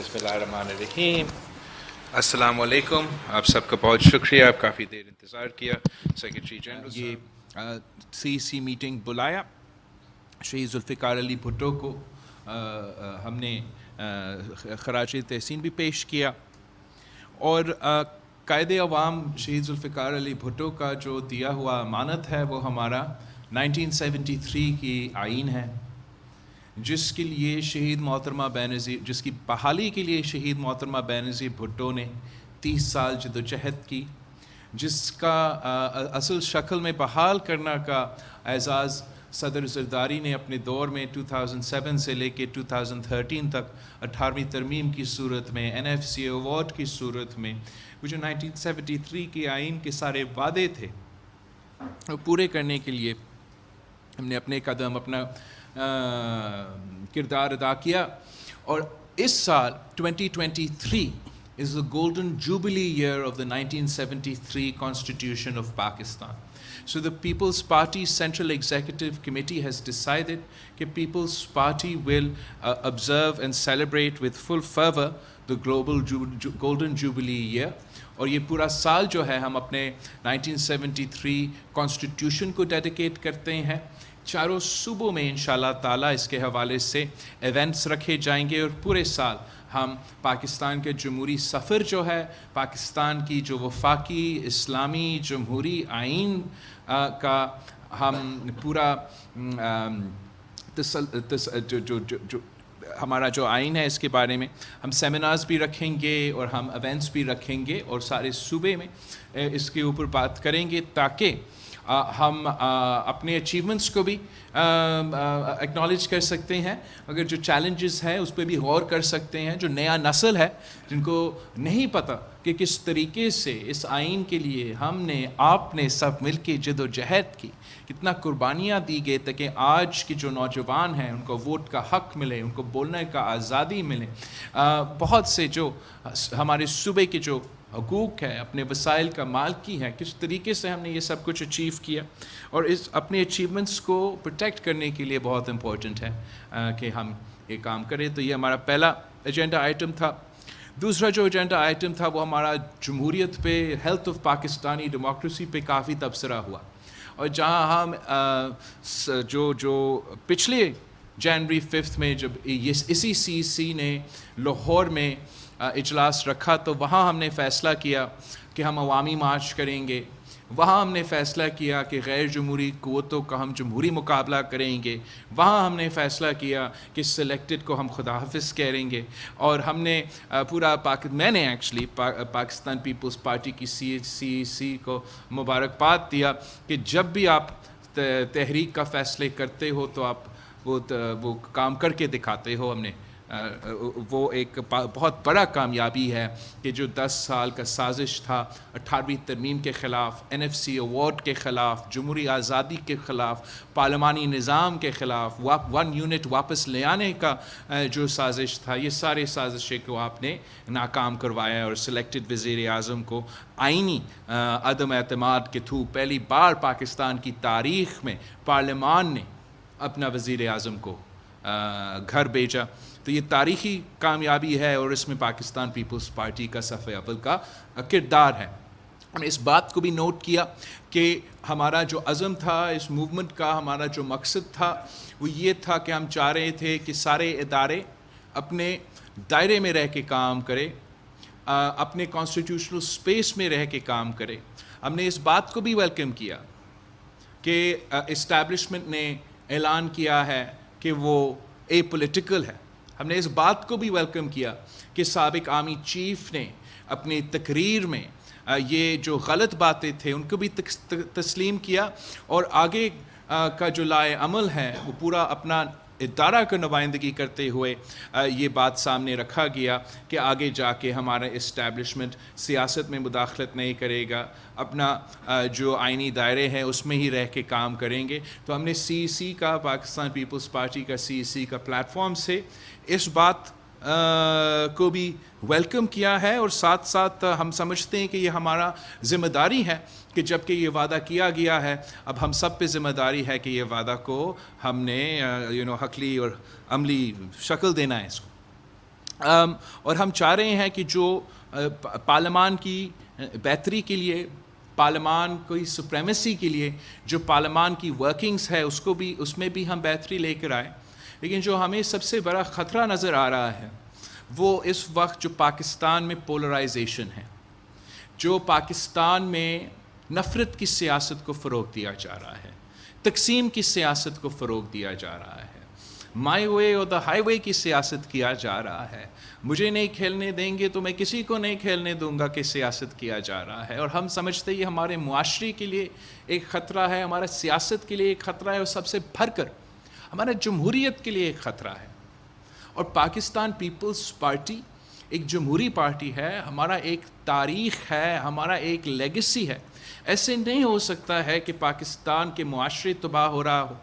بسم اللہ الرحمن الرحیم. السلام علیکم. آپ سب کا بہت شکریہ, آپ کافی دیر انتظار کیا. سیکرٹری جنرل یہ سی میٹنگ بلایا. شہید ذوالفقار علی بھٹو کو ہم نے خراج تحسین بھی پیش کیا, اور قائد عوام شہید ذوالفقار علی بھٹو کا جو دیا ہوا امانت ہے وہ ہمارا 1973 کی آئین ہے, جس کے لیے شہید محترمہ بینظیر, جس کی بحالی کے لیے شہید محترمہ بینظیر بھٹو نے 30 سال جدوجہد کی, جس کا اصل شکل میں بحال کرنا کا اعزاز صدر زرداری نے اپنے دور میں 2007 سے لے کے 2013 تک 18ویں ترمیم کی صورت میں, NFC ایوارڈ کی صورت میں, وہ جو 1973 کی آئین کے سارے وعدے تھے وہ پورے کرنے کے لیے ہم نے اپنے قدم, اپنا کردار ادا کیا. اور اس سال 2023 is the golden jubilee year of the 1973 Constitution of Pakistan. So the People's Party Central Executive Committee has decided that People's Party will observe and celebrate with full fervor the global golden jubilee year. اور یہ پورا سال جو ہے ہم اپنے 1973 Constitution کو dedicate کرتے ہیں. چاروں صوبوں میں انشاءاللہ تعالیٰ اس کے حوالے سے ایونٹس رکھے جائیں گے, اور پورے سال ہم پاکستان کے جمہوری سفر جو ہے, پاکستان کی جو وفاقی اسلامی جمہوری آئین کا ہم پورا جو ہمارا جو آئین ہے اس کے بارے میں ہم سیمینارز بھی رکھیں گے اور ہم ایونٹس بھی رکھیں گے, اور سارے صوبے میں اس کے اوپر بات کریں گے تاکہ ہم اپنے اچیومنٹس کو بھی ایکنالج کر سکتے ہیں, اگر جو چیلنجز ہیں اس پہ بھی غور کر سکتے ہیں. جو نیا نسل ہے جن کو نہیں پتہ کہ کس طریقے سے اس آئین کے لیے ہم نے, آپ نے سب مل کے جد و جہد کی, کتنا قربانیاں دی گئی تاکہ آج کے جو نوجوان ہیں ان کو ووٹ کا حق ملے, ان کو بولنے کا آزادی ملے. بہت سے جو ہمارے صوبے کے جو حقوق ہے, اپنے وسائل کا مالکی ہے, کس طریقے سے ہم نے یہ سب کچھ اچیو کیا, اور اس اپنے اچیومنٹس کو پروٹیکٹ کرنے کے لیے بہت امپورٹنٹ ہے کہ ہم یہ کام کریں. تو یہ ہمارا پہلا ایجنڈا آئٹم تھا. دوسرا جو ایجنڈا آئٹم تھا وہ ہمارا جمہوریت پہ, ہیلتھ آف پاکستانی ڈیموکریسی پہ کافی تبصرہ ہوا, اور جہاں ہم جو پچھلے جنوری 5 میں جب اسی CC نے لاہور میں اجلاس رکھا تو وہاں ہم نے فیصلہ کیا کہ ہم عوامی مارچ کریں گے. وہاں ہم نے فیصلہ کیا کہ غیر جمہوری قوتوں کا ہم جمہوری مقابلہ کریں گے. وہاں ہم نے فیصلہ کیا کہ سلیکٹڈ کو ہم خدا حافظ کریں گے. اور ہم نے پورا میں نے ایکچولی پاکستان پیپلز پارٹی کی CC کو مبارکباد دیا کہ جب بھی آپ تحریک کا فیصلے کرتے ہو تو آپ وہ کام کر کے دکھاتے ہو. ہم نے وہ ایک بہت بڑا کامیابی ہے کہ جو 10 سال کا سازش تھا 18ویں ترمیم کے خلاف, NFC ایوارڈ کے خلاف, جمہوری آزادی کے خلاف, پارلیمانی نظام کے خلاف, 1 یونٹ واپس لے آنے کا جو سازش تھا, یہ سارے سازشیں کو آپ نے ناکام کروایا. اور سلیکٹڈ وزیر اعظم کو آئینی عدم اعتماد کے تھرو پہلی بار پاکستان کی تاریخ میں پارلیمان نے اپنا وزیر اعظم کو گھر بھیجا. تو یہ تاریخی کامیابی ہے, اور اس میں پاکستان پیپلز پارٹی کا صف اول کا کردار ہے. ہم نے اس بات کو بھی نوٹ کیا کہ ہمارا جو عزم تھا اس موومنٹ کا, ہمارا جو مقصد تھا وہ یہ تھا کہ ہم چاہ رہے تھے کہ سارے ادارے اپنے دائرے میں رہ کے کام کرے, اپنے کانسٹیٹیوشنل سپیس میں رہ کے کام کرے. ہم نے اس بات کو بھی ویلکم کیا کہ اسٹیبلشمنٹ نے اعلان کیا ہے کہ وہ اے پولیٹیکل ہے. ہم نے اس بات کو بھی ویلکم کیا کہ سابق آرمی چیف نے اپنی تقریر میں یہ جو غلط باتیں تھے ان کو بھی تسلیم کیا, اور آگے کا جو لائے عمل ہے وہ پورا اپنا ادارہ کا نمائندگی کرتے ہوئے یہ بات سامنے رکھا گیا کہ آگے جا کے ہمارا اسٹیبلشمنٹ سیاست میں مداخلت نہیں کرے گا, اپنا جو آئینی دائرے ہیں اس میں ہی رہ کے کام کریں گے. تو ہم نے CC کا, پاکستان پیپلز پارٹی کا CC کا پلیٹ فارم سے اس بات کو بھی ویلکم کیا ہے, اور ساتھ ساتھ ہم سمجھتے ہیں کہ یہ ہمارا ذمہ داری ہے کہ جب کہ یہ وعدہ کیا گیا ہے اب ہم سب پہ ذمہ داری ہے کہ یہ وعدہ کو ہم نے حقلی اور عملی شکل دینا ہے اس کو. اور ہم چاہ رہے ہیں کہ جو پارلیمان کی بہتری کے لیے، پارلیمان کی سپریمیسی کے لیے جو پارلیمان کی ورکنگز ہے اس میں بھی ہم بہتری لے کر آئیں. لیکن جو ہمیں سب سے بڑا خطرہ نظر آ رہا ہے وہ اس وقت جو پاکستان میں پولرائزیشن ہے، جو پاکستان میں نفرت کی سیاست کو فروغ دیا جا رہا ہے، تقسیم کی سیاست کو فروغ دیا جا رہا ہے، مائی وے اور دا ہائی وے کی سیاست کیا جا رہا ہے. مجھے نہیں کھیلنے دیں گے تو میں کسی کو نہیں کھیلنے دوں گا کہ سیاست کیا جا رہا ہے. اور ہم سمجھتے ہیں یہ ہمارے معاشرے کے لیے ایک خطرہ ہے، ہمارے سیاست کے لیے ایک خطرہ ہے، اور سب سے بڑھ کر ہمارے جمہوریت کے لیے ایک خطرہ ہے. اور پاکستان پیپلز پارٹی ایک جمہوری پارٹی ہے، ہمارا ایک تاریخ ہے، ہمارا ایک لیگیسی ہے. ایسے نہیں ہو سکتا ہے کہ پاکستان کے معاشرے تباہ ہو رہا ہو،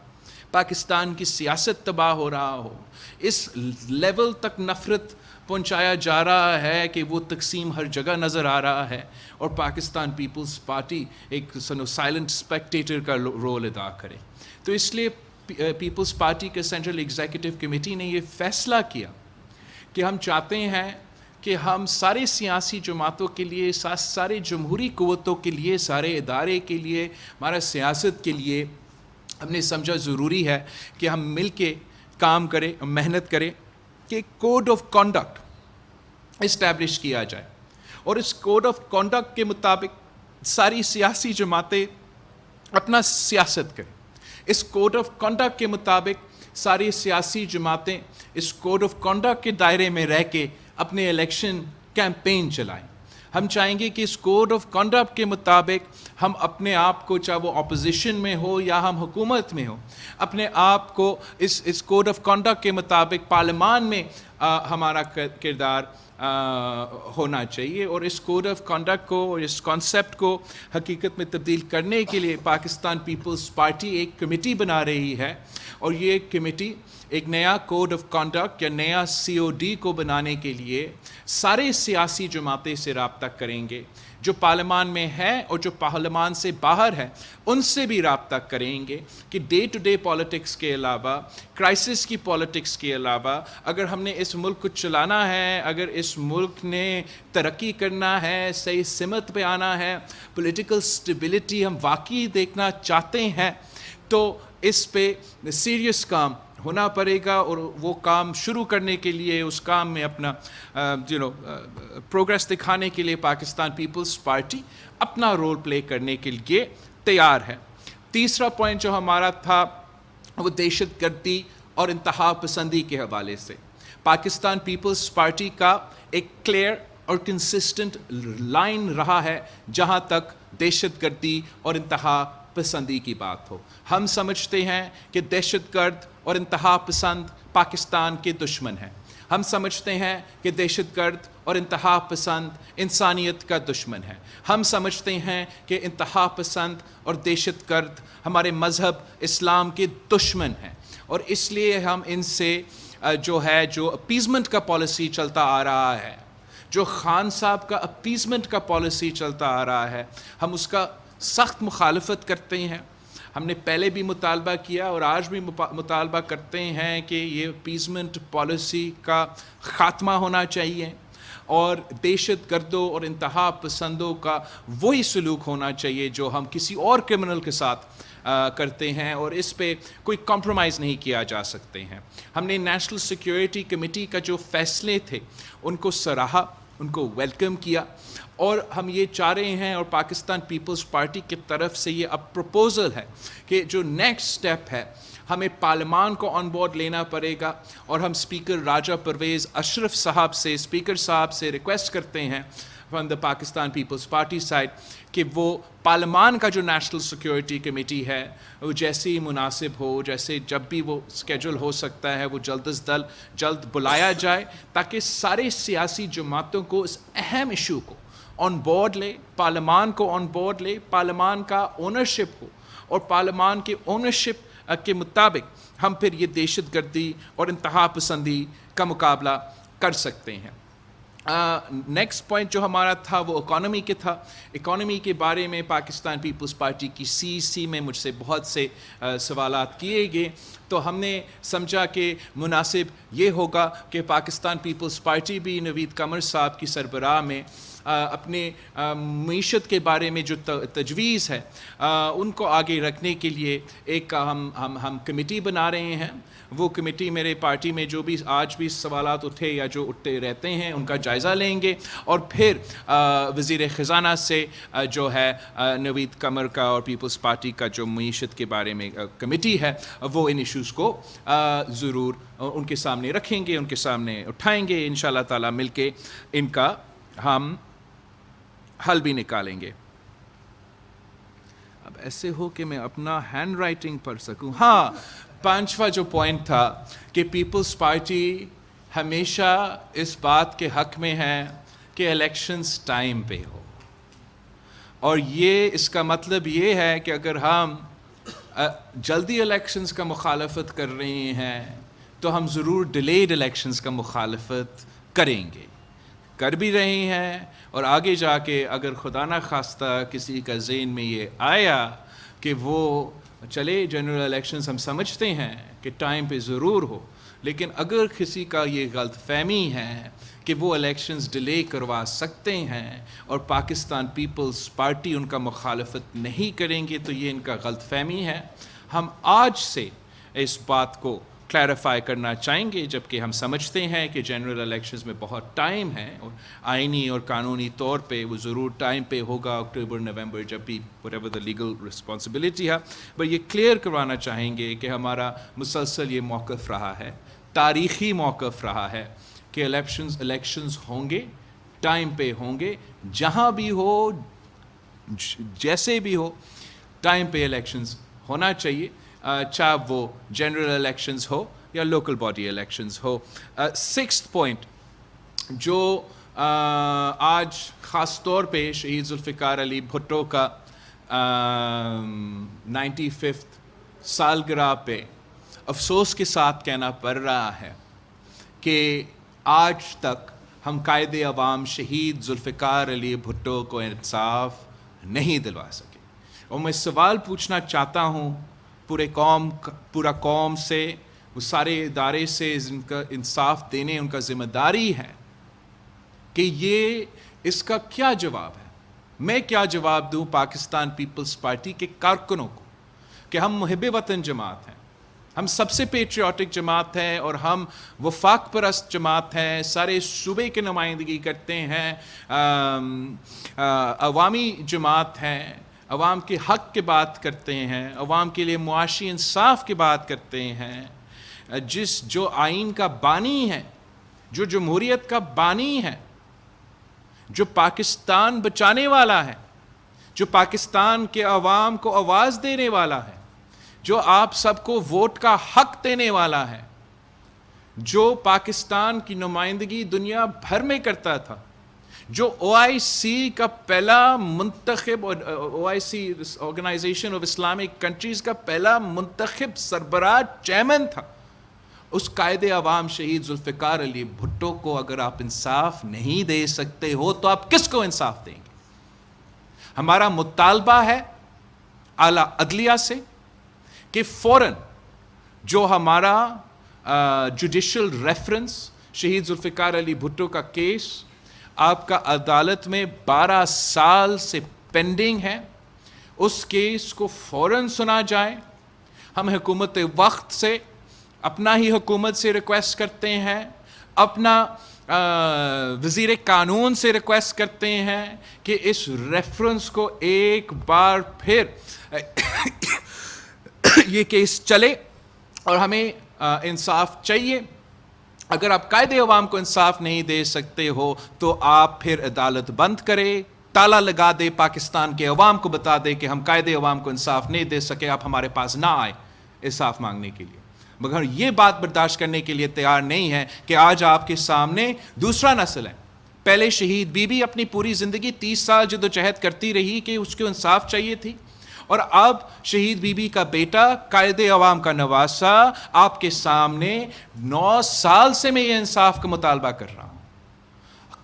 پاکستان کی سیاست تباہ ہو رہا ہو، اس لیول تک نفرت پہنچایا جا رہا ہے کہ وہ تقسیم ہر جگہ نظر آ رہا ہے، اور پاکستان پیپلز پارٹی ایک سائلنٹ اسپیکٹیٹر کا رول ادا کرے. تو اس لیے پیپلز پارٹی کے سینٹرل ایگزیکٹو کمیٹی نے یہ فیصلہ کیا کہ ہم چاہتے ہیں کہ ہم سارے سیاسی جماعتوں کے لیے، سارے جمہوری قوتوں کے لیے، سارے ادارے کے لیے، ہمارا سیاست کے لیے ہم نے سمجھا ضروری ہے کہ ہم مل کے کام کریں، محنت کریں کہ کوڈ آف کنڈکٹ اسٹیبلش کیا جائے. اور اس کوڈ آف کنڈکٹ کے مطابق ساری سیاسی جماعتیں اپنا سیاست کریں. اس کوڈ آف کنڈکٹ کے مطابق ساری سیاسی جماعتیں اس کوڈ آف کنڈکٹ کے دائرے میں رہ کے اپنے الیکشن کیمپین چلائیں. ہم چاہیں گے کہ اس کوڈ آف کنڈکٹ کے مطابق ہم اپنے آپ کو، چاہے وہ اپوزیشن میں ہو یا ہم حکومت میں ہو، اپنے آپ کو اس کوڈ آف کنڈکٹ کے مطابق پارلیمان میں ہمارا کردار ہونا چاہیے. اور اس کوڈ آف کنڈکٹ کو اور اس کانسیپٹ کو حقیقت میں تبدیل کرنے کے لیے پاکستان پیپلز پارٹی ایک کمیٹی بنا رہی ہے. اور یہ کمیٹی ایک نیا کوڈ آف کنڈکٹ یا نیا COD کو بنانے کے لیے سارے سیاسی جماعتیں سے رابطہ کریں گے، جو پارلیمان میں ہے اور جو پارلیمان سے باہر ہے ان سے بھی رابطہ کریں گے کہ ڈے ٹو ڈے پالیٹکس کے علاوہ، کرائسس کی پالیٹکس کے علاوہ، اگر ہم نے اس ملک کو چلانا ہے، اگر اس ملک نے ترقی کرنا ہے، صحیح سمت پہ آنا ہے، پولیٹیکل سٹیبلٹی ہم واقعی دیکھنا چاہتے ہیں، تو اس پہ سیریس کام ہونا پڑے گا. اور وہ کام شروع کرنے کے لیے، اس کام میں اپنا پروگریس دکھانے کے لیے پاکستان پیپلز پارٹی اپنا رول پلے کرنے کے لیے تیار ہے. تیسرا پوائنٹ جو ہمارا تھا وہ دہشت گردی اور انتہا پسندی کے حوالے سے. پاکستان پیپلز پارٹی کا ایک کلیئر اور کنسسٹنٹ لائن رہا ہے جہاں تک دہشت گردی اور انتہا پسندی کی بات ہو. ہم سمجھتے ہیں کہ دہشت گرد اور انتہا پسند پاکستان کے دشمن ہیں. ہم سمجھتے ہیں کہ دہشت گرد اور انتہا پسند انسانیت کا دشمن ہے. ہم سمجھتے ہیں کہ انتہا پسند اور دہشت گرد ہمارے مذہب اسلام کے دشمن ہیں. اور اس لیے ہم ان سے جو اپیزمنٹ کا پالیسی چلتا آ رہا ہے، جو خان صاحب کا اپیزمنٹ کا پالیسی چلتا آ رہا ہے، ہم اس کا سخت مخالفت کرتے ہیں. ہم نے پہلے بھی مطالبہ کیا اور آج بھی مطالبہ کرتے ہیں کہ یہ اپیزمنٹ پالیسی کا خاتمہ ہونا چاہیے، اور دہشت گردوں اور انتہا پسندوں کا وہی سلوک ہونا چاہیے جو ہم کسی اور کرمنل کے ساتھ کرتے ہیں، اور اس پہ کوئی کمپرومائز نہیں کیا جا سکتے ہیں. ہم نے نیشنل سیکیورٹی کمیٹی کا جو فیصلے تھے ان کو سراہا، ان کو ویلکم کیا، اور ہم یہ چاہ رہے ہیں، اور پاکستان پیپلز پارٹی کی طرف سے یہ اب پروپوزل ہے کہ جو نیکسٹ سٹیپ ہے، ہمیں پارلیمان کو آن بورڈ لینا پڑے گا. اور ہم اسپیکر راجہ پرویز اشرف صاحب سے، اسپیکر صاحب سے ریکویسٹ کرتے ہیں from the Pakistan Peoples Party side کہ وہ پارلیمان کا جو نیشنل سیکیورٹی کمیٹی ہے وہ جیسے ہی مناسب ہو، جیسے جب بھی وہ اسکیجول ہو سکتا ہے، وہ جلد بلایا جائے، تاکہ سارے سیاسی جماعتوں کو اس اہم ایشو کو آن بورڈ لے، پارلیمان کو آن بورڈ لے، پارلیمان کا اونرشپ ہو، اور پارلیمان کے اونرشپ کے مطابق ہم پھر یہ دہشت گردی اور انتہا پسندی کا مقابلہ کر سکتے ہیں. نیکسٹ پوائنٹ جو ہمارا تھا وہ اکانومی کے تھا. اکانومی کے بارے میں پاکستان پیپلز پارٹی کی CEC میں مجھ سے بہت سے سوالات کیے گئے, تو ہم نے سمجھا کہ مناسب یہ ہوگا کہ پاکستان پیپلز پارٹی بھی نوید قمر صاحب کی سربراہ میں اپنے معیشت کے بارے میں جو تجویز ہے ان کو آگے رکھنے کے لیے ایک ہم کمیٹی بنا رہے ہیں. وہ کمیٹی میرے پارٹی میں جو بھی آج بھی سوالات اٹھے یا جو اٹھتے رہتے ہیں ان کا جائزہ لیں گے, اور پھر وزیر خزانہ سے جو ہے نوید قمر کا اور پیپلز پارٹی کا جو معیشت کے بارے میں کمیٹی ہے وہ ان ایشوز کو ضرور ان کے سامنے رکھیں گے, ان کے سامنے اٹھائیں گے. انشاءاللہ تعالی مل کے ان کا ہم حل بھی نکالیں گے. اب ایسے ہو کہ میں اپنا ہینڈ رائٹنگ پڑھ سکوں. ہاں, 5واں جو پوائنٹ تھا کہ پیپلز پارٹی ہمیشہ اس بات کے حق میں ہے کہ الیکشنز ٹائم پہ ہو, اور یہ اس کا مطلب یہ ہے کہ اگر ہم جلدی الیکشنز کا مخالفت کر رہے ہیں تو ہم ضرور ڈیلیڈ الیکشنز کا مخالفت کریں گے, کر بھی رہے ہیں. اور آگے جا کے اگر خدا نہ خواستہ کسی کا ذہن میں یہ آیا کہ وہ چلے جنرل الیکشنز ہم سمجھتے ہیں کہ ٹائم پہ ضرور ہو, لیکن اگر کسی کا یہ غلط فہمی ہے کہ وہ الیکشنز ڈیلے کروا سکتے ہیں اور پاکستان پیپلز پارٹی ان کا مخالفت نہیں کریں گے, تو یہ ان کا غلط فہمی ہے. ہم آج سے اس بات کو کلیریفائی کرنا چاہیں گے, جبکہ ہم سمجھتے ہیں کہ جنرل الیکشنز میں بہت ٹائم ہے اور آئینی اور قانونی طور پہ وہ ضرور ٹائم پہ ہوگا, اکتوبر نومبر جب بھی whatever the legal responsibility ہے. پر یہ کلیئر کروانا چاہیں گے کہ ہمارا مسلسل یہ موقف رہا ہے, تاریخی موقف رہا ہے کہ الیکشنز ہوں گے, ٹائم پہ ہوں گے, جہاں بھی ہو جیسے بھی ہو ٹائم پہ الیکشنز ہونا چاہیے, چاہے وہ جنرل الیکشنز ہو یا لوکل باڈی الیکشنز ہو. 6th پوائنٹ جو آج خاص طور پہ شہید ذوالفقار علی بھٹو کا 95th سالگرہ پہ افسوس کے ساتھ کہنا پڑ رہا ہے کہ آج تک ہم قائد عوام شہید ذوالفقار علی بھٹو کو انصاف نہیں دلوا سکے. اور میں سوال پوچھنا چاہتا ہوں پورا قوم سے, وہ سارے ادارے سے جن کا انصاف دینے ان کا ذمہ داری ہے, کہ یہ اس کا کیا جواب ہے. میں کیا جواب دوں پاکستان پیپلز پارٹی کے کارکنوں کو کہ ہم محب وطن جماعت ہیں, ہم سب سے پیٹریوٹک جماعت ہے, اور ہم وفاق پرست جماعت ہیں, سارے صوبے کی نمائندگی کرتے ہیں, عوامی جماعت ہیں, عوام کے حق کی بات کرتے ہیں, عوام کے لیے معاشی انصاف کی بات کرتے ہیں. جو آئین کا بانی ہے, جو جمہوریت کا بانی ہے, جو پاکستان بچانے والا ہے, جو پاکستان کے عوام کو آواز دینے والا ہے, جو آپ سب کو ووٹ کا حق دینے والا ہے, جو پاکستان کی نمائندگی دنیا بھر میں کرتا تھا, جو OIC کا پہلا منتخب, OIC organisation of Islamic countries کا پہلا منتخب سربراہ چیئرمین تھا, اس قائد عوام شہید ذوالفقار علی بھٹو کو اگر آپ انصاف نہیں دے سکتے ہو تو آپ کس کو انصاف دیں گے؟ ہمارا مطالبہ ہے اعلیٰ عدلیہ سے کہ فوراً جو ہمارا جوڈیشل ریفرنس شہید ذوالفقار علی بھٹو کا کیس آپ کا عدالت میں 12 سال سے پینڈنگ ہے, اس کیس کو فوراً سنا جائے. ہم حکومت وقت سے, اپنا ہی حکومت سے ریکویسٹ کرتے ہیں, اپنا وزیر قانون سے ریکویسٹ کرتے ہیں کہ اس ریفرنس کو ایک بار پھر یہ کیس چلے, اور ہمیں انصاف چاہیے. اگر آپ قائد عوام کو انصاف نہیں دے سکتے ہو تو آپ پھر عدالت بند کرے, تالا لگا دے, پاکستان کے عوام کو بتا دے کہ ہم قائد عوام کو انصاف نہیں دے سکے, آپ ہمارے پاس نہ آئے انصاف مانگنے کے لیے. مگر یہ بات برداشت کرنے کے لیے تیار نہیں ہے کہ آج آپ کے سامنے دوسرا نسل ہے. پہلے شہید بی بی اپنی پوری زندگی 30 سال جدوجہد کرتی رہی کہ اس کو انصاف چاہیے تھی, اور اب شہید بی بی کا بیٹا قائد عوام کا نواسہ آپ کے سامنے 9 سال سے میں یہ انصاف کا مطالبہ کر رہا ہوں.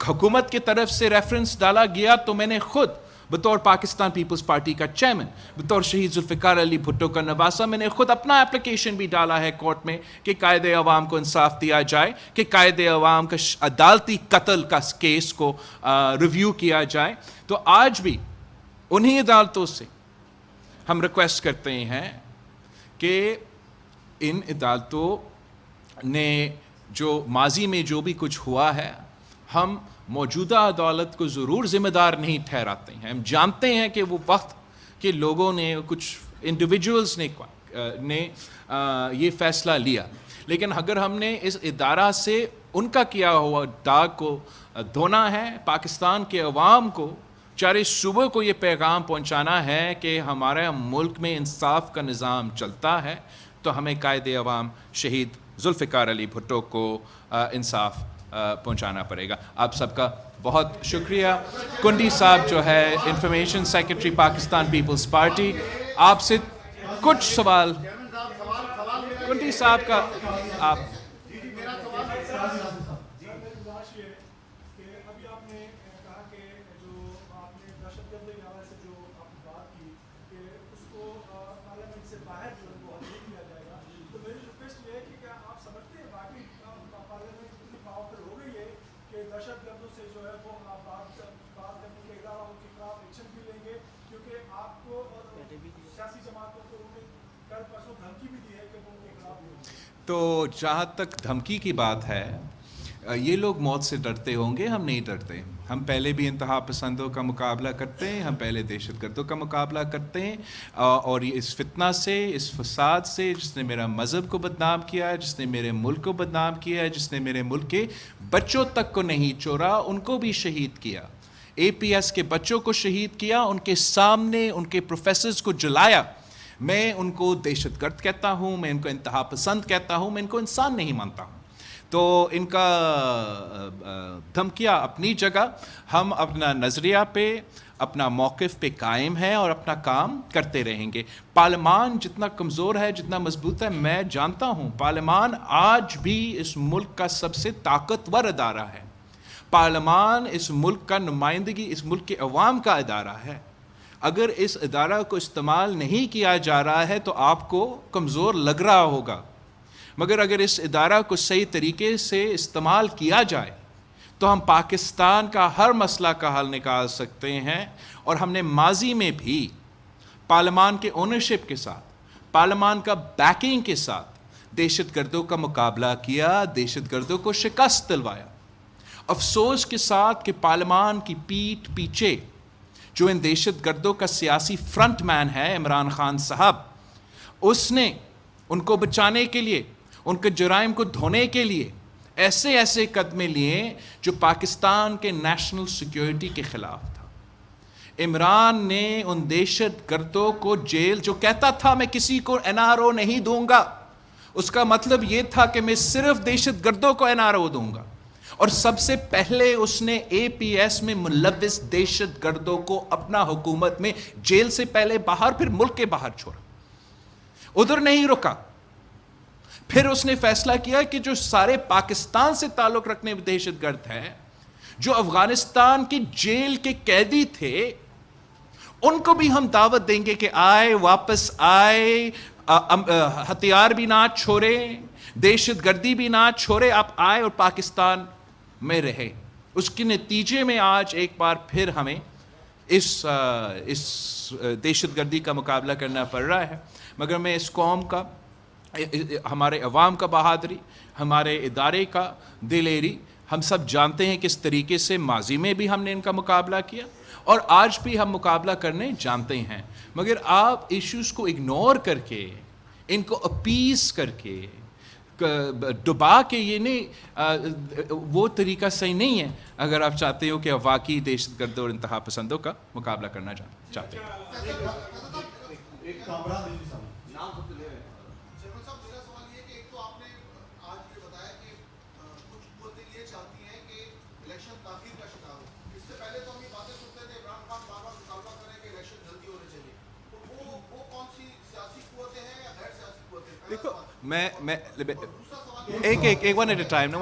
حکومت کی طرف سے ریفرنس ڈالا گیا تو میں نے خود بطور پاکستان پیپلز پارٹی کا چیئرمین، بطور شہید ذوالفقار علی بھٹو کا نواسہ، میں نے خود اپنا اپلیکیشن بھی ڈالا ہے کورٹ میں کہ قائد عوام کو انصاف دیا جائے، کہ قائد عوام کا عدالتی قتل کا کیس کو ریویو کیا جائے. تو آج بھی انہی عدالتوں سے ہم ریکویسٹ کرتے ہیں کہ ان عدالتوں نے جو ماضی میں جو بھی کچھ ہوا ہے، ہم موجودہ عدالت کو ضرور ذمہ دار نہیں ٹھہراتے ہیں. ہم جانتے ہیں کہ وہ وقت کے لوگوں نے، کچھ انڈیویجولز نے یہ فیصلہ لیا، لیکن اگر ہم نے اس ادارہ سے ان کا کیا ہوا داغ کو دھونا ہے، پاکستان کے عوام کو، چارے صوبوں کو یہ پیغام پہنچانا ہے کہ ہمارے ملک میں انصاف کا نظام چلتا ہے، تو ہمیں قائد عوام شہید ذوالفقار علی بھٹو کو انصاف پہنچانا پڑے گا. آپ سب کا بہت شکریہ. کنڈی صاحب جو ہے انفارمیشن سیکرٹری پاکستان پیپلز پارٹی، آپ سے کچھ سوال. کنڈی صاحب کا آپ تو جہاں تک دھمکی کی بات ہے، یہ لوگ موت سے ڈرتے ہوں گے، ہم نہیں ڈرتے. ہم پہلے بھی انتہا پسندوں کا مقابلہ کرتے ہیں، ہم پہلے دہشت گردوں کا مقابلہ کرتے ہیں، اور یہ اس فتنہ سے، اس فساد سے، جس نے میرا مذہب کو بدنام کیا ہے، جس نے میرے ملک کو بدنام کیا ہے، جس نے میرے ملک کے بچوں تک کو نہیں چھوڑا، ان کو بھی شہید کیا. اے پی ایس کے بچوں کو شہید کیا، ان کے سامنے ان کے پروفیسرز کو جلایا. میں ان کو دہشت گرد کہتا ہوں، میں ان کو انتہا پسند کہتا ہوں، میں ان کو انسان نہیں مانتا ہوں. تو ان کا دھمکیاں اپنی جگہ، ہم اپنا نظریہ پہ، اپنا موقف پہ قائم ہیں اور اپنا کام کرتے رہیں گے. پارلیمان جتنا کمزور ہے، جتنا مضبوط ہے، میں جانتا ہوں. پارلیمان آج بھی اس ملک کا سب سے طاقتور ادارہ ہے. پارلیمان اس ملک کا نمائندگی، اس ملک کے عوام کا ادارہ ہے. اگر اس ادارہ کو استعمال نہیں کیا جا رہا ہے تو آپ کو کمزور لگ رہا ہوگا، مگر اگر اس ادارہ کو صحیح طریقے سے استعمال کیا جائے تو ہم پاکستان کا ہر مسئلہ کا حل نکال سکتے ہیں. اور ہم نے ماضی میں بھی پارلیمان کے اونرشپ کے ساتھ، پارلیمان کا بیکنگ کے ساتھ دہشت گردوں کا مقابلہ کیا، دہشت گردوں کو شکست دلوایا. افسوس کے ساتھ کہ پارلیمان کی پیٹھ پیچھے جو ان دہشت گردوں کا سیاسی فرنٹ مین ہے عمران خان صاحب، اس نے ان کو بچانے کے لیے، ان کے جرائم کو دھونے کے لیے ایسے قدمے لیے جو پاکستان کے نیشنل سیکیورٹی کے خلاف تھا. عمران نے ان دہشت گردوں کو جیل، جو کہتا تھا میں کسی کو NRO نہیں دوں گا، اس کا مطلب یہ تھا کہ میں صرف دہشت گردوں کو NRO دوں گا. اور سب سے پہلے اس نے اے پی ایس میں ملوث دہشت گردوں کو اپنا حکومت میں جیل سے پہلے باہر، پھر ملک کے باہر چھوڑا. ادھر نہیں رکا. پھر اس نے فیصلہ کیا کہ جو سارے پاکستان سے تعلق رکھنے والے دہشت گرد ہیں، جو افغانستان کی جیل کے قیدی تھے، ان کو بھی ہم دعوت دیں گے کہ آئے، واپس آئے، ہتھیار بھی نہ چھوڑے، دہشت گردی بھی نہ چھوڑے، آپ آئے اور پاکستان میں رہے. اس کے نتیجے میں آج ایک بار پھر ہمیں اس دہشت گردی کا مقابلہ کرنا پڑ رہا ہے. مگر میں اس قوم کا، ہمارے عوام کا بہادری، ہمارے ادارے کا دلیری، ہم سب جانتے ہیں کس طریقے سے ماضی میں بھی ہم نے ان کا مقابلہ کیا اور آج بھی ہم مقابلہ کرنے جانتے ہیں. مگر آپ ایشوز کو اگنور کر کے، ان کو اپیز کر کے، ڈبا کے، یہ نہیں، وہ طریقہ صحیح نہیں ہے اگر آپ چاہتے ہو کہ واقعی دہشت گردوں اور انتہا پسندوں کا مقابلہ کرنا چاہتے ہیں. دیکھو میں ایک ون ایٹ اے ٹائم.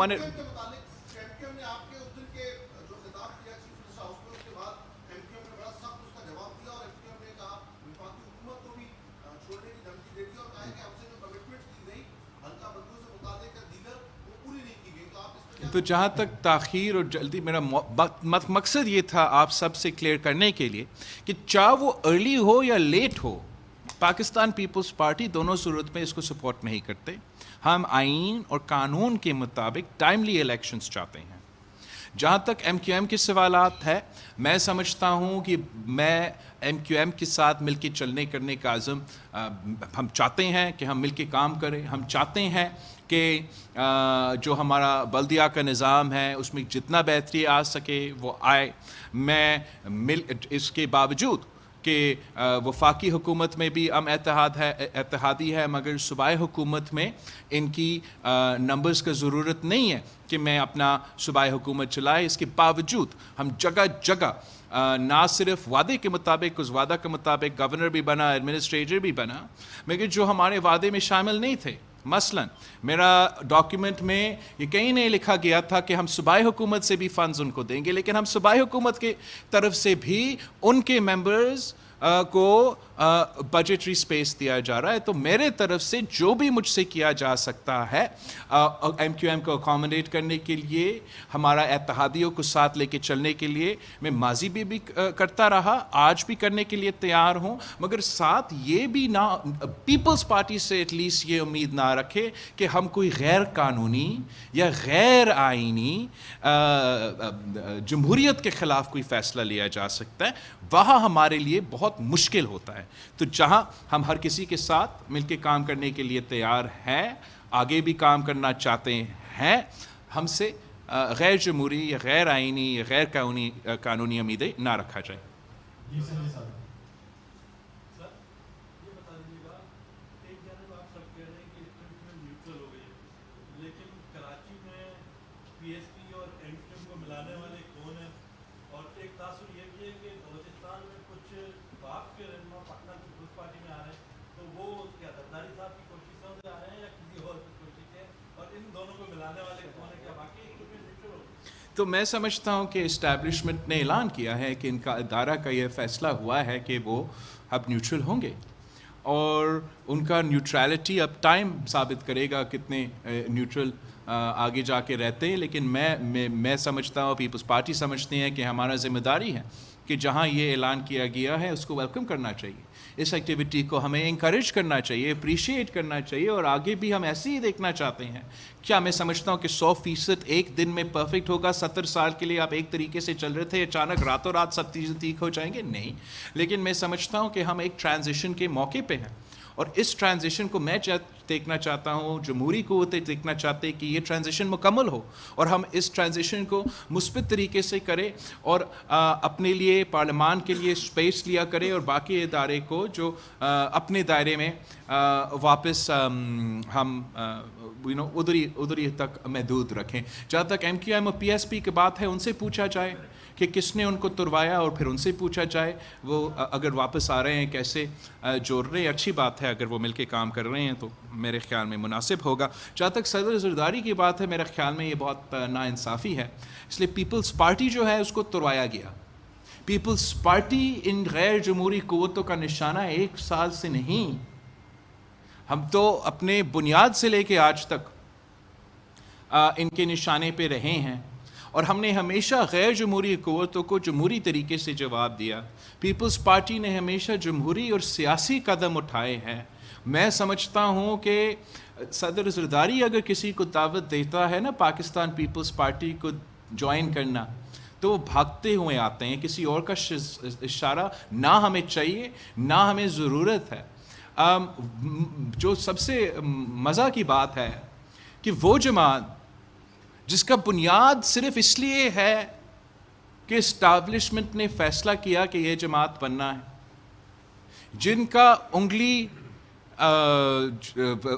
تو جہاں تک تاخیر اور جلدی، میرا مقصد یہ تھا آپ سب سے کلیئر کرنے کے لیے کہ چاہے وہ ارلی ہو یا لیٹ ہو، پاکستان پیپلز پارٹی دونوں صورت میں اس کو سپورٹ نہیں کرتے. ہم آئین اور قانون کے مطابق ٹائملی الیکشنز چاہتے ہیں. جہاں تک ایم کیو ایم کے سوالات ہے، میں سمجھتا ہوں کہ میں ایم کیو ایم کے ساتھ مل کے چلنے کرنے کا عزم، ہم چاہتے ہیں کہ ہم مل کے کام کریں. ہم چاہتے ہیں کہ جو ہمارا بلدیہ کا نظام ہے اس میں جتنا بہتری آ سکے وہ آئے. میں اس کے باوجود کہ وفاقی حکومت میں بھی ہم اتحادی ہے، مگر صوبائی حکومت میں ان کی نمبرز کا ضرورت نہیں ہے کہ میں اپنا صوبائی حکومت چلائے. اس کے باوجود ہم جگہ جگہ نہ صرف وعدے کے مطابق، اس وعدہ کے مطابق گورنر بھی بنا، ایڈمنسٹریٹر بھی بنا، مگر جو ہمارے وعدے میں شامل نہیں تھے. مثلا میرا ڈاکیومنٹ میں یہ کہیں نہیں لکھا گیا تھا کہ ہم صوبائی حکومت سے بھی فنڈز ان کو دیں گے، لیکن ہم صوبائی حکومت کے طرف سے بھی ان کے ممبرز کو بجٹری سپیس دیا جا رہا ہے. تو میرے طرف سے جو بھی مجھ سے کیا جا سکتا ہے ایم کیو ایم کو اکاموڈیٹ کرنے کے لیے، ہمارا اتحادیوں کو ساتھ لے کے چلنے کے لیے، میں ماضی بھی کرتا رہا، آج بھی کرنے کے لیے تیار ہوں. مگر ساتھ یہ بھی نہ، پیپلز پارٹی سے ایٹ لیسٹ یہ امید نہ رکھے کہ ہم کوئی غیر قانونی یا غیر آئینی جمہوریت کے خلاف کوئی فیصلہ لیا جا سکتا ہے. وہاں ہمارے لیے بہت مشکل ہوتا ہے. تو جہاں ہم ہر کسی کے ساتھ مل کے کام کرنے کے لیے تیار ہیں، آگے بھی کام کرنا چاہتے ہیں، ہم سے غیر جمہوری یا غیر آئینی یا غیر قانونی امیدیں نہ رکھا جائے. تو میں سمجھتا ہوں کہ اسٹیبلشمنٹ نے اعلان کیا ہے کہ ان کا ادارہ کا یہ فیصلہ ہوا ہے کہ وہ اب نیوٹرل ہوں گے، اور ان کا نیوٹرلٹی اب ٹائم ثابت کرے گا کتنے نیوٹرل آگے جا کے رہتے ہیں. لیکن میں سمجھتا ہوں، پیپلز پارٹی سمجھتے ہیں کہ ہمارا ذمہ داری ہے کہ جہاں یہ اعلان کیا گیا ہے اس کو ویلکم کرنا چاہیے. اس ایکٹیویٹی کو ہمیں انکریج کرنا چاہیے، اپریشیٹ کرنا چاہیے، اور آگے بھی ہم ایسے ہی دیکھنا چاہتے ہیں. کیا میں سمجھتا ہوں کہ 100% ایک دن میں پرفیکٹ ہوگا؟ 70 سال کے لیے آپ ایک طریقے سے چل رہے تھے، اچانک راتوں رات سب چیزیں ٹھیک ہو جائیں گے؟ نہیں. لیکن میں سمجھتا ہوں کہ ہم ایک ٹرانزیشن کے موقع پہ ہیں، اور اس ٹرانزیشن کو میں دیکھنا چاہتا ہوں، جمہوری قوتیں دیکھنا چاہتے کہ یہ ٹرانزیشن مکمل ہو، اور ہم اس ٹرانزیشن کو مثبت طریقے سے کریں، اور اپنے لیے پارلیمان کے لیے سپیس لیا کریں، اور باقی ادارے کو جو اپنے دائرے میں واپس ہم ادھری تک محدود رکھیں. جہاں تک ایم کیو ایم اور پی ایس پی کی بات ہے، ان سے پوچھا جائے کہ کس نے ان کو تروایا، اور پھر ان سے پوچھا جائے وہ اگر واپس آ رہے ہیں کیسے جوڑ رہے ہیں. اچھی بات ہے، اگر وہ مل کے کام کر رہے ہیں تو میرے خیال میں مناسب ہوگا. جہاں تک صدر زرداری کی بات ہے، میرے خیال میں یہ بہت ناانصافی ہے. اس لیے پیپلز پارٹی جو ہے اس کو تروایا گیا. پیپلز پارٹی ان غیر جمہوری قوتوں کا نشانہ 1 سال سے نہیں. ہم تو اپنے بنیاد سے لے کے آج تک ان کے نشانے پہ رہے ہیں، اور ہم نے ہمیشہ غیر جمہوری قوتوں کو جمہوری طریقے سے جواب دیا. پیپلز پارٹی نے ہمیشہ جمہوری اور سیاسی قدم اٹھائے ہیں. میں سمجھتا ہوں کہ صدر زرداری اگر کسی کو دعوت دیتا ہے نا پاکستان پیپلز پارٹی کو جوائن کرنا، تو وہ بھاگتے ہوئے آتے ہیں. کسی اور کا اشارہ نہ ہمیں چاہیے، نہ ہمیں ضرورت ہے. جو سب سے مزہ کی بات ہے کہ وہ جماعت جس کا بنیاد صرف اس لیے ہے کہ اسٹیبلشمنٹ نے فیصلہ کیا کہ یہ جماعت بننا ہے، جن کا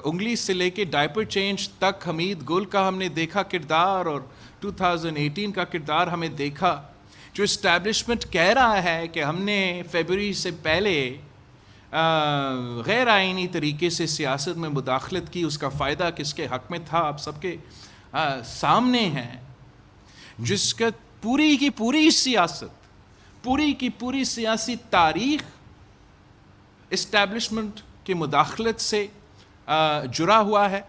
انگلی سے لے کے ڈائپر چینج تک حمید گل کا ہم نے دیکھا کردار، اور 2018 کا کردار ہمیں دیکھا، جو اسٹیبلشمنٹ کہہ رہا ہے کہ ہم نے فیبروری سے پہلے غیر آئینی طریقے سے سیاست میں مداخلت کی، اس کا فائدہ کس کے حق میں تھا آپ سب کے سامنے ہیں. جس کا پوری کی پوری سیاست، پوری کی پوری سیاسی تاریخ اسٹیبلشمنٹ کی مداخلت سے جڑا ہوا ہے،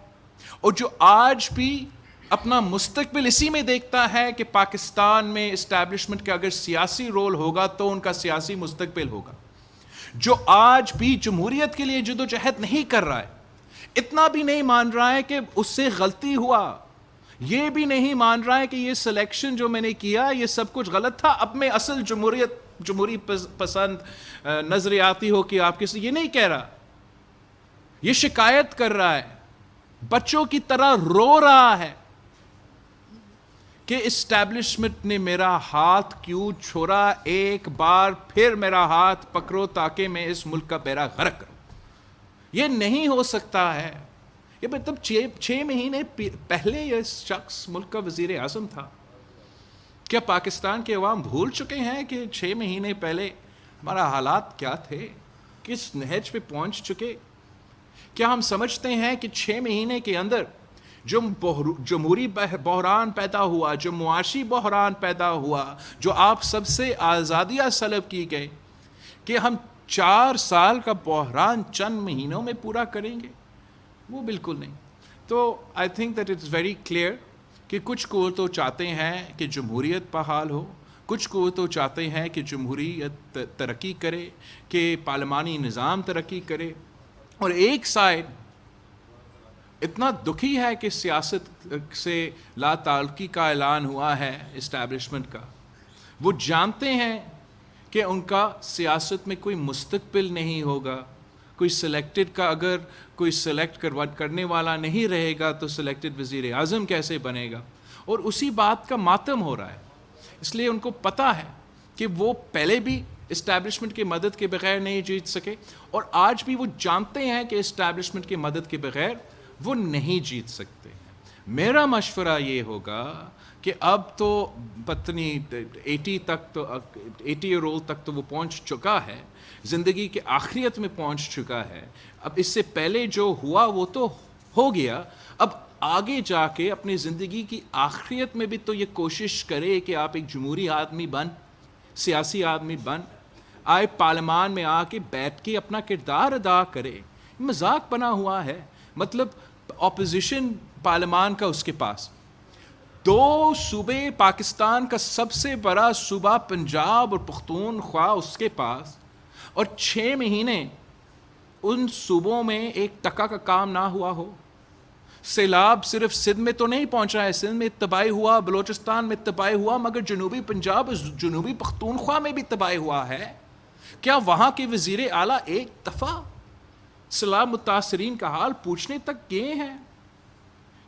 اور جو آج بھی اپنا مستقبل اسی میں دیکھتا ہے کہ پاکستان میں اسٹیبلشمنٹ کا اگر سیاسی رول ہوگا تو ان کا سیاسی مستقبل ہوگا. جو آج بھی جمہوریت کے لیے جدوجہد نہیں کر رہا ہے, اتنا بھی نہیں مان رہا ہے کہ اس سے غلطی ہوا, یہ بھی نہیں مان رہا ہے کہ یہ سلیکشن جو میں نے کیا یہ سب کچھ غلط تھا, اب میں اصل جمہوری پسند نظریاتی ہو کہ آپ کسی, یہ نہیں کہہ رہا, یہ شکایت کر رہا ہے, بچوں کی طرح رو رہا ہے کہ اسٹیبلشمنٹ نے میرا ہاتھ کیوں چھوڑا, ایک بار پھر میرا ہاتھ پکڑو تاکہ میں اس ملک کا بیڑا غرق کروں. یہ نہیں ہو سکتا ہے. یہ مطلب 6 مہینے پہلے یہ شخص ملک کا وزیر اعظم تھا. کیا پاکستان کے عوام بھول چکے ہیں کہ 6 مہینے پہلے ہمارا حالات کیا تھے, کس نہج پہ پہنچ چکے؟ کیا ہم سمجھتے ہیں کہ 6 مہینے کے اندر جو جمہوری بحران پیدا ہوا, جو معاشی بحران پیدا ہوا, جو آپ سب سے آزادیاں سلب کی گئی, کہ ہم 4 سال کا بحران چند مہینوں میں پورا کریں گے؟ وہ بالکل نہیں. تو I think that it's very clear کہ کچھ کو تو چاہتے ہیں کہ جمہوریت بحال ہو, کچھ کو تو چاہتے ہیں کہ جمہوریت ترقی کرے, کہ پارلیمانی نظام ترقی کرے, اور ایک سائڈ اتنا دکھی ہے کہ سیاست سے لا تعلقی کا اعلان ہوا ہے اسٹیبلشمنٹ کا. وہ جانتے ہیں کہ ان کا سیاست میں کوئی مستقبل نہیں ہوگا, کوئی سلیکٹڈ کا اگر کوئی سلیکٹ کرنے والا نہیں رہے گا تو سلیکٹڈ وزیر اعظم کیسے بنے گا, اور اسی بات کا ماتم ہو رہا ہے. اس لیے ان کو پتہ ہے کہ وہ پہلے بھی اسٹیبلشمنٹ کی مدد کے بغیر نہیں جیت سکے, اور آج بھی وہ جانتے ہیں کہ اسٹیبلشمنٹ کی مدد کے بغیر وہ نہیں جیت سکتے. میرا مشورہ یہ ہوگا کہ اب تو پتنی 80 تک تو 80 ایئر اولڈ تک تو وہ پہنچ چکا ہے, زندگی کے آخریت میں پہنچ چکا ہے. اب اس سے پہلے جو ہوا وہ تو ہو گیا, اب آگے جا کے اپنی زندگی کی آخریت میں بھی تو یہ کوشش کرے کہ آپ ایک جمہوری آدمی بن, سیاسی آدمی بن, آئے پارلیمان میں آ کے بیٹھ کے اپنا کردار ادا کرے. مذاق بنا ہوا ہے, مطلب اپوزیشن پارلیمان کا اس کے پاس, 2 صوبے پاکستان کا سب سے بڑا صوبہ پنجاب اور پختونخوا اس کے پاس, اور 6 مہینے ان صوبوں میں ایک ٹکا کا کام نہ ہوا ہو. سیلاب صرف سندھ میں تو نہیں پہنچا ہے, سندھ میں تباہی ہوا, بلوچستان میں تباہی ہوا, مگر جنوبی پنجاب اور جنوبی پختونخوا میں بھی تباہی ہوا ہے. کیا وہاں کے وزیر اعلیٰ ایک دفعہ سیلاب متاثرین کا حال پوچھنے تک گئے ہیں؟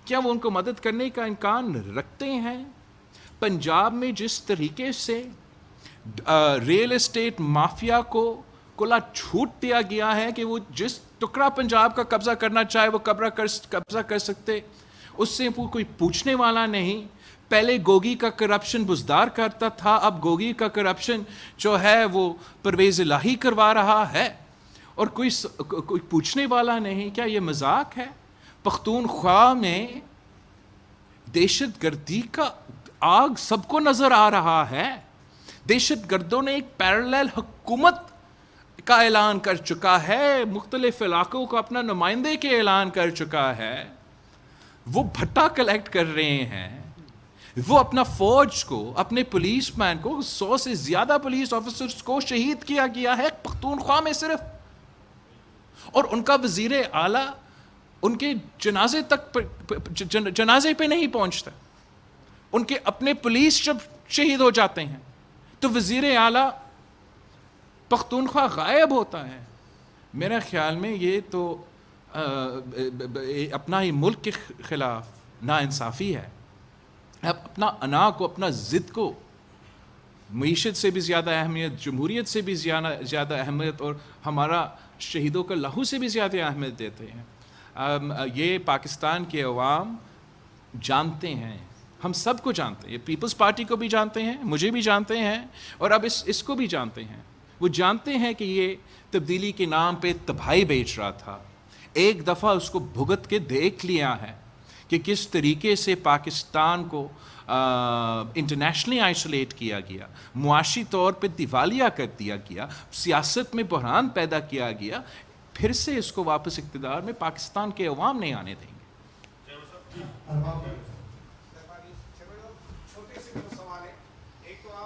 کیا وہ ان کو مدد کرنے کا امکان رکھتے ہیں؟ پنجاب میں جس طریقے سے ریل اسٹیٹ مافیا کو کھلا چھوٹ دیا گیا ہے کہ وہ جس ٹکڑا پنجاب کا قبضہ کرنا چاہے وہ قبضہ کر سکتے, اس سے کوئی پوچھنے والا نہیں. پہلے گوگی کا کرپشن بزدار کرتا تھا, اب گوگی کا کرپشن جو ہے وہ پرویز الہی کروا رہا ہے, اور کوئی پوچھنے والا نہیں. کیا یہ مذاق ہے؟ پختونخوا میں دہشت گردی کا آگ سب کو نظر آ رہا ہے. دہشت گردوں نے ایک پیرالل حکومت کا اعلان کر چکا ہے, مختلف علاقوں کو اپنا نمائندے کے اعلان کر چکا ہے. وہ بھٹا کلیکٹ کر رہے ہیں, وہ اپنا فوج کو, اپنے پولیس مین کو, 100 سے زیادہ پولیس آفیسرز کو شہید کیا گیا ہے پختونخوا میں صرف, اور ان کا وزیر اعلیٰ ان کے جنازے پہ نہیں پہنچتا. ان کے اپنے پولیس جب شہید ہو جاتے ہیں تو وزیر اعلیٰ پختونخوا غائب ہوتا ہے. میرا خیال میں یہ تو اپنا ہی ملک کے خلاف ناانصافی ہے. اپنا انا کو, اپنا ضد کو معیشت سے بھی زیادہ اہمیت, جمہوریت سے بھی زیادہ اہمیت, اور ہمارا شہیدوں کا لہو سے بھی زیادہ اہمیت دیتے ہیں. یہ پاکستان کے عوام جانتے ہیں, ہم سب کو جانتے ہیں, یہ پیپلز پارٹی کو بھی جانتے ہیں, مجھے بھی جانتے ہیں, اور اب اس کو بھی جانتے ہیں. وہ جانتے ہیں کہ یہ تبدیلی کے نام پہ تباہی بیچ رہا تھا. ایک دفعہ اس کو بھگت کے دیکھ لیا ہے کہ کس طریقے سے پاکستان کو انٹرنیشنلی آئسولیٹ کیا گیا, معاشی طور پہ دیوالیہ کر دیا گیا, سیاست میں بحران پیدا کیا گیا. پھر سے اس کو واپس اقتدار میں پاکستان کے عوام نہیں آنے دیں گے.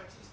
25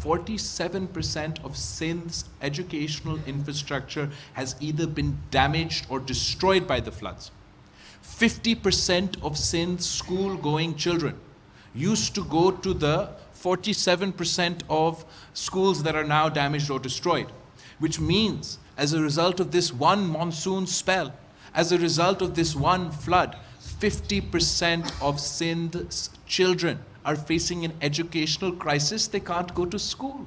47% of Sindh's educational infrastructure has either been damaged or destroyed by the floods. 50% of Sindh's school-going children used to go to the 47% of schools that are now damaged or destroyed, which means as a result of this one monsoon spell, as a result of this one flood, 50% of Sindh's children are facing an educational crisis. They can't go to school.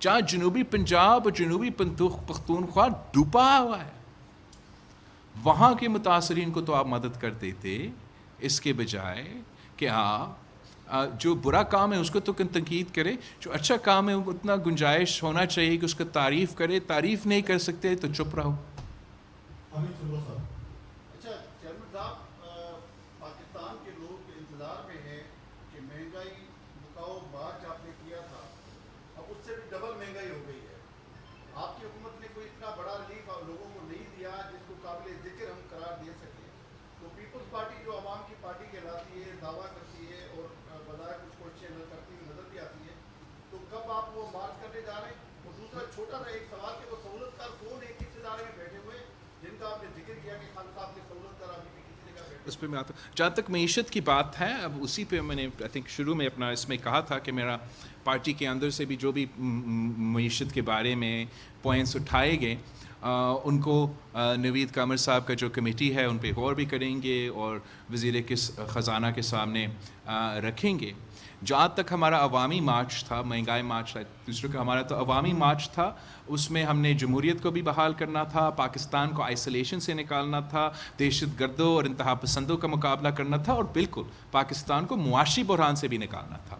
جہاں جنوبی پنجاب اور جنوبی پختونخوا ڈوبا ہوا ہے، وہاں کے متاثرین کو تو آپ مدد کر دیتے، اس کے بجائے کہ جو برا کام ہے اس کو تو تنقید کرے، جو اچھا کام ہے اتنا گنجائش ہونا چاہیے کہ اس کا تعریف کرے. تعریف نہیں کر سکتے تو چپ رہو. اچھا چیئرمین صاحب، پاکستان کے لوگ انتظار میں ہیں کہ مہنگائی مکاؤ مارچ آپ نے کیا تھا، اب اس سے بھی ڈبل مہنگائی ہو گئی ہے. آپ کی حکومت نے کوئی اتنا بڑا ریلیف لوگوں کو نہیں دیا جس کو قابل ذکر ہم قرار دے سکیں. تو پیپلز پارٹی جو عوام کی پارٹی کہلاتی ہے، دعویٰ کرتی ہے اور بظاہر کچھ کوششیں کرتی ہوئی نظر بھی آتی ہے، تو کب آپ وہ مارچ کرنے جا رہے ہیں؟ اور دوسرا چھوٹا سا ایک سوال کہ وہ سہولت کار کون ایک اس ادارے میں بیٹھے ہوئے جن کا آپ نے ذکر کیا کہ خان صاحب کے سہولت کار ابھی بھی کسی جگہ بیٹھے؟ اس پہ میں آتا ہوں. جہاں تک معیشت کی بات ہے، اب اسی پہ میں نے آئی تھنک شروع میں اپنا اس میں کہا تھا کہ میرا پارٹی کے اندر سے بھی جو بھی معیشت کے بارے میں پوائنٹس اٹھائے گئے ان کو نوید قمر صاحب کا جو کمیٹی ہے ان پہ غور بھی کریں گے اور وزیر خزانہ کے سامنے رکھیں گے. جہاں تک ہمارا عوامی مارچ تھا، مہنگائی مارچ تھا دوسرے کا، ہمارا تو عوامی مارچ تھا، اس میں ہم نے جمہوریت کو بھی بحال کرنا تھا، پاکستان کو آئسولیشن سے نکالنا تھا، دہشت گردوں اور انتہا پسندوں کا مقابلہ کرنا تھا، اور بالکل پاکستان کو معاشی بحران سے بھی نکالنا تھا.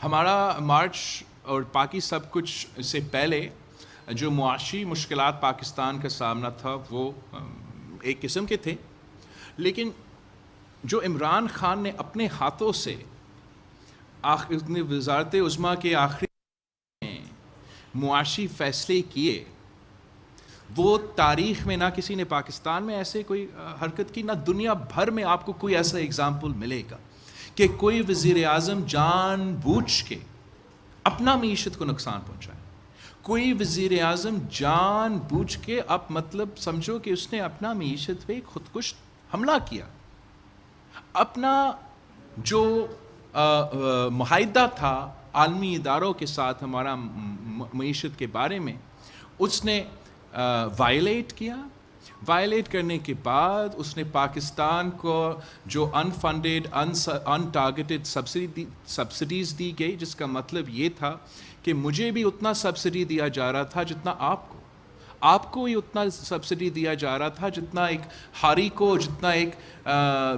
ہمارا مارچ اور باقی سب کچھ سے پہلے جو معاشی مشکلات پاکستان کا سامنا تھا وہ ایک قسم کے تھے، لیکن جو عمران خان نے اپنے ہاتھوں سے وزارت عظمیٰ کے آخری میں معاشی فیصلے کیے، وہ تاریخ میں نہ کسی نے پاکستان میں ایسے کوئی حرکت کی، نہ دنیا بھر میں آپ کو کوئی ایسا اگزامپل ملے گا کہ کوئی وزیر اعظم جان بوجھ کے اپنا معیشت کو نقصان پہنچائے. کوئی وزیر اعظم جان بوجھ کے آپ مطلب سمجھو کہ اس نے اپنا معیشت پہ خودکش حملہ کیا. اپنا جو معاہدہ تھا عالمی اداروں کے ساتھ ہمارا معیشت کے بارے میں، اس نے وائلیٹ کیا. وائلیٹ کرنے کے بعد اس نے پاکستان کو جو انفنڈیڈ ان ٹارگیٹڈ سبسڈیز دی گئی، جس کا مطلب یہ تھا کہ مجھے بھی اتنا سبسڈی دیا جا رہا تھا جتنا آپ کو ہی اتنا سبسڈی دیا جا رہا تھا جتنا ایک ہاری کو، جتنا ایک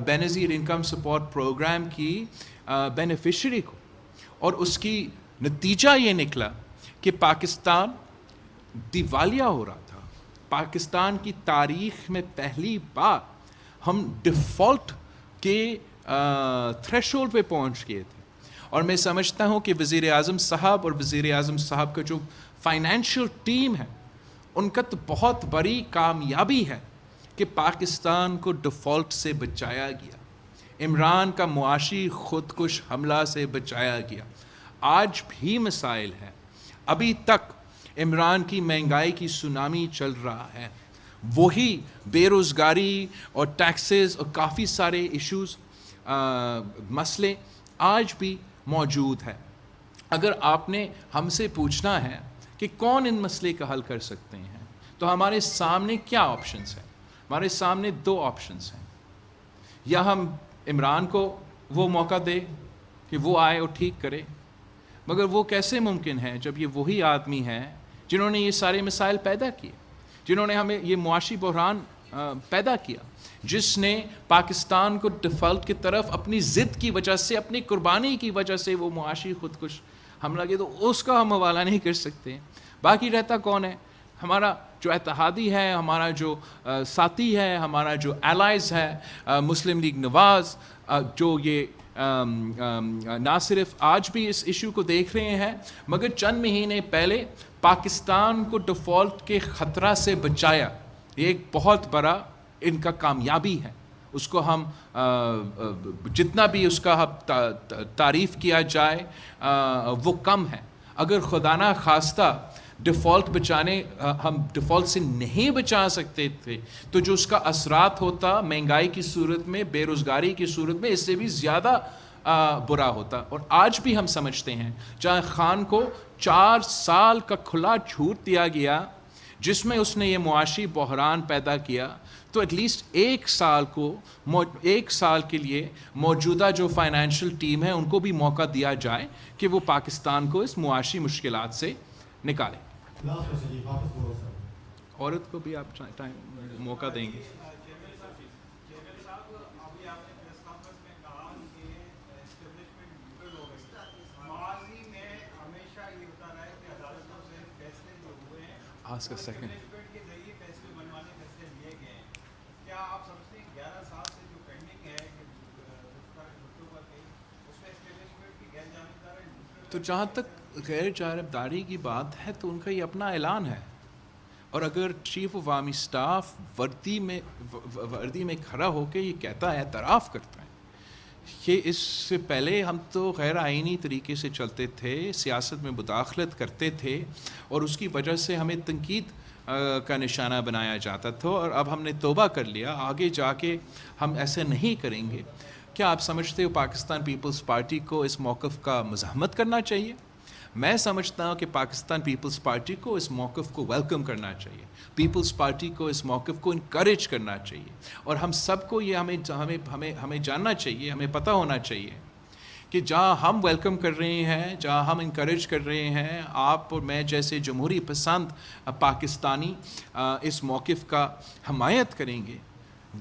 بینظیر انکم سپورٹ پروگرام کی بینیفیشری کو. اور اس کی نتیجہ یہ نکلا کہ پاکستان دیوالیہ ہو رہا تھا. پاکستان کی تاریخ میں پہلی بار ہم ڈیفالٹ کے تھریش ہولڈ پہ پہنچ گئے تھے. اور میں سمجھتا ہوں کہ وزیر اعظم صاحب اور وزیر اعظم صاحب کا جو فائنینشیل ٹیم ہے، ان کا تو بہت بڑی کامیابی ہے کہ پاکستان کو ڈیفالٹ سے بچایا گیا، عمران کا معاشی خودکش حملہ سے بچایا گیا. آج بھی مسائل ہیں، ابھی تک عمران کی مہنگائی کی سونامی چل رہا ہے، وہی بے روزگاری اور ٹیکسز اور کافی سارے ایشوز مسئلے آج بھی موجود ہے. اگر آپ نے ہم سے پوچھنا ہے کہ کون ان مسئلے کا حل کر سکتے ہیں، تو ہمارے سامنے کیا آپشنز ہیں؟ ہمارے سامنے دو آپشنز ہیں. یا ہم عمران کو وہ موقع دے کہ وہ آئے اور ٹھیک کرے، مگر وہ کیسے ممکن ہے جب یہ وہی آدمی ہیں جنہوں نے یہ سارے مسائل پیدا کیے، جنہوں نے ہمیں یہ معاشی بحران پیدا کیا، جس نے پاکستان کو ڈیفالٹ کی طرف اپنی ضد کی وجہ سے، اپنی قربانی کی وجہ سے وہ معاشی خودکش حملہ کیا. تو اس کا ہم حوالہ نہیں کر سکتے. باقی رہتا کون ہے؟ ہمارا جو اتحادی ہے، ہمارا جو ساتھی ہے، ہمارا جو الائز ہے، مسلم لیگ نواز، جو یہ نہ صرف آج بھی اس ایشو کو دیکھ رہے ہیں، مگر چند مہینے پہلے پاکستان کو ڈیفالٹ کے خطرہ سے بچایا. یہ ایک بہت بڑا ان کا کامیابی ہے. اس کو ہم جتنا بھی اس کا تعریف کیا جائے وہ کم ہے. اگر خدا نہ خواستہ ڈیفالٹ بچانے، ہم ڈیفالٹ سے نہیں بچا سکتے تھے، تو جو اس کا اثرات ہوتا مہنگائی کی صورت میں، بے روزگاری کی صورت میں، اس سے بھی زیادہ برا ہوتا. اور آج بھی ہم سمجھتے ہیں جہاں خان کو 4 سال کا کھلا چھوٹ دیا گیا، جس میں اس نے یہ معاشی بحران پیدا کیا، تو ایٹ لیسٹ ایک سال کے لیے موجودہ جو فائنینشیل ٹیم ہے ان کو بھی موقع دیا جائے کہ وہ پاکستان کو اس معاشی مشکلات سے نکالیں. عورت کو بھی آپ ٹائم موقع دیں گے. Ask a second. تو جہاں تک غیر جانبداری کی بات ہے تو ان کا یہ اپنا اعلان ہے، اور اگر چیف آف آرمی اسٹاف وردی میں کھڑا ہو کے یہ کہتا ہے، اعتراف کرتا ہے کہ اس سے پہلے ہم تو غیر آئینی طریقے سے چلتے تھے، سیاست میں مداخلت کرتے تھے اور اس کی وجہ سے ہمیں تنقید کا نشانہ بنایا جاتا تھا، اور اب ہم نے توبہ کر لیا، آگے جا کے ہم ایسے نہیں کریں گے. کیا آپ سمجھتے ہو پاکستان پیپلز پارٹی کو اس موقف کا مزاحمت کرنا چاہیے؟ میں سمجھتا ہوں کہ پاکستان پیپلز پارٹی کو اس موقف کو ویلکم کرنا چاہیے، پیپلز پارٹی کو اس موقف کو انکریج کرنا چاہیے، اور ہم سب کو یہ ہمیں جاننا چاہیے، ہمیں پتہ ہونا چاہیے کہ جہاں ہم ویلکم کر رہے ہیں، جہاں ہم انکریج کر رہے ہیں، آپ اور میں جیسے جمہوری پسند پاکستانی اس موقف کا حمایت کریں گے،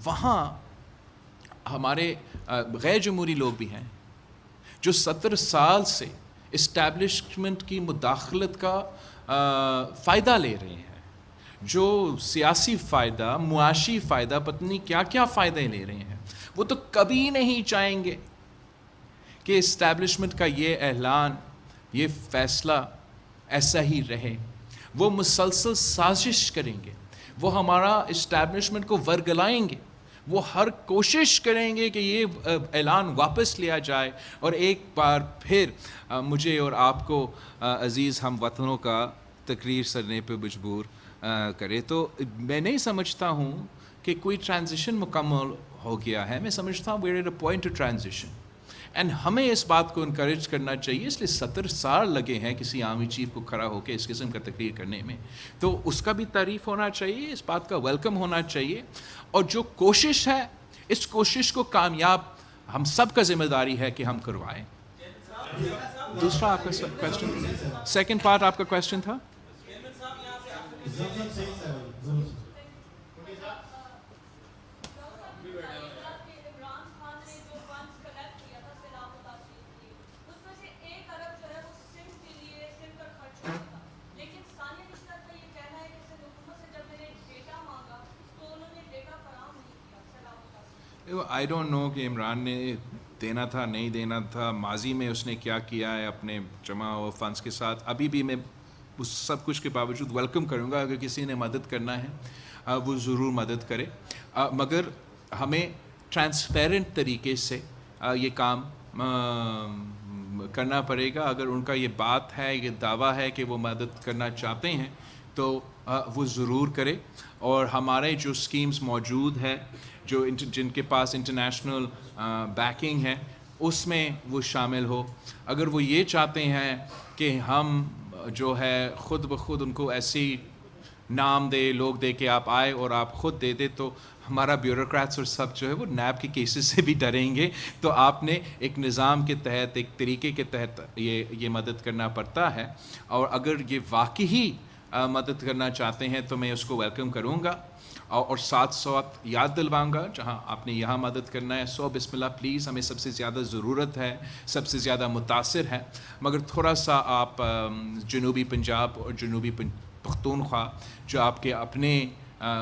وہاں ہمارے غیر جمہوری لوگ بھی ہیں جو 70 سال سے اسٹیبلشمنٹ کی مداخلت کا فائدہ لے رہے ہیں، جو سیاسی فائدہ، معاشی فائدہ، پتہ نہیں کیا کیا فائدے لے رہے ہیں. وہ تو کبھی نہیں چاہیں گے کہ اسٹیبلشمنٹ کا یہ اعلان، یہ فیصلہ ایسا ہی رہے. وہ مسلسل سازش کریں گے، وہ ہمارا اسٹیبلشمنٹ کو ورگلائیں گے، وہ ہر کوشش کریں گے کہ یہ اعلان واپس لیا جائے اور ایک بار پھر مجھے اور آپ کو عزیز ہم وطنوں کا تقریر کرنے پہ مجبور کرے. تو میں نہیں سمجھتا ہوں کہ کوئی ٹرانزیشن مکمل ہو گیا ہے. میں سمجھتا ہوں we are at a point of transition, and ہمیں اس بات کو انکریج کرنا چاہیے. اس لیے 70 سال لگے ہیں کسی آرمی چیف کو کھڑا ہو کے اس قسم کا تقریر کرنے میں، تو اس کا بھی تعریف ہونا چاہیے، اس بات کا ویلکم ہونا چاہیے. اور جو کوشش ہے، اس کوشش کو کامیاب ہم سب کا ذمہ داری ہے کہ ہم کروائیں. دوسرا آپ کا کویسچن، سیکنڈ پارٹ آپ کا کویسچن تھا. آئی ڈونٹ نو کہ عمران نے دینا تھا نہیں دینا تھا، ماضی میں اس نے کیا کیا ہے اپنے جمع ہوا فنڈس کے ساتھ. ابھی بھی میں اس سب کچھ کے باوجود ویلکم کروں گا، اگر کسی نے مدد کرنا ہے وہ ضرور مدد کرے، مگر ہمیں ٹرانسپیرنٹ طریقے سے یہ کام کرنا پڑے گا. اگر ان کا یہ بات ہے، یہ دعویٰ ہے کہ وہ مدد کرنا چاہتے ہیں تو وہ ضرور کرے، اور ہمارے جو اسکیمز موجود ہے، جو جن کے پاس انٹرنیشنل بیکنگ ہے، اس میں وہ شامل ہو. اگر وہ یہ چاہتے ہیں کہ ہم جو ہے خود بخود ان کو ایسی نام دے، لوگ دے کہ آپ آئے اور آپ خود دے دے، تو ہمارا بیوروکریٹس اور سب جو ہے وہ نیب کے کیسز سے بھی ڈریں گے. تو آپ نے ایک نظام کے تحت، ایک طریقے کے تحت یہ مدد کرنا پڑتا ہے، اور اگر یہ واقعی مدد کرنا چاہتے ہیں تو میں اس کو ویلکم کروں گا، اور ساتھ ساتھ یاد دلواؤں گا جہاں آپ نے یہاں مدد کرنا ہے، سو بسم اللہ پلیز. ہمیں سب سے زیادہ ضرورت ہے، سب سے زیادہ متاثر ہے، مگر تھوڑا سا آپ جنوبی پنجاب اور جنوبی پختونخوا جو آپ کے اپنے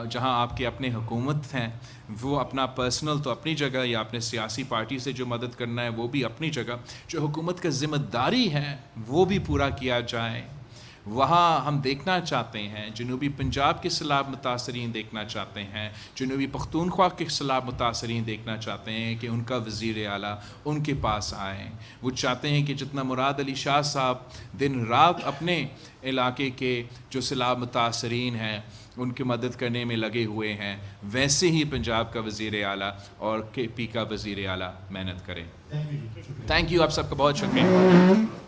جہاں آپ کے اپنے حکومت ہیں، وہ اپنا پرسنل تو اپنی جگہ، یا اپنے سیاسی پارٹی سے جو مدد کرنا ہے وہ بھی اپنی جگہ، جو حکومت کا ذمہ داری ہے وہ بھی پورا کیا جائے. وہاں ہم دیکھنا چاہتے ہیں، جنوبی پنجاب کے خلاف متاثرین دیکھنا چاہتے ہیں، جنوبی پختونخوا کے خلاف متاثرین دیکھنا چاہتے ہیں کہ ان کا وزیر اعلیٰ ان کے پاس آئیں. وہ چاہتے ہیں کہ جتنا مراد علی شاہ صاحب دن رات اپنے علاقے کے جو سیلاب متاثرین ہیں ان کی مدد کرنے میں لگے ہوئے ہیں، ویسے ہی پنجاب کا وزیر اعلیٰ اور کے پی کا وزیر اعلیٰ محنت کریں. تھینک یو، آپ سب کا بہت شکریہ.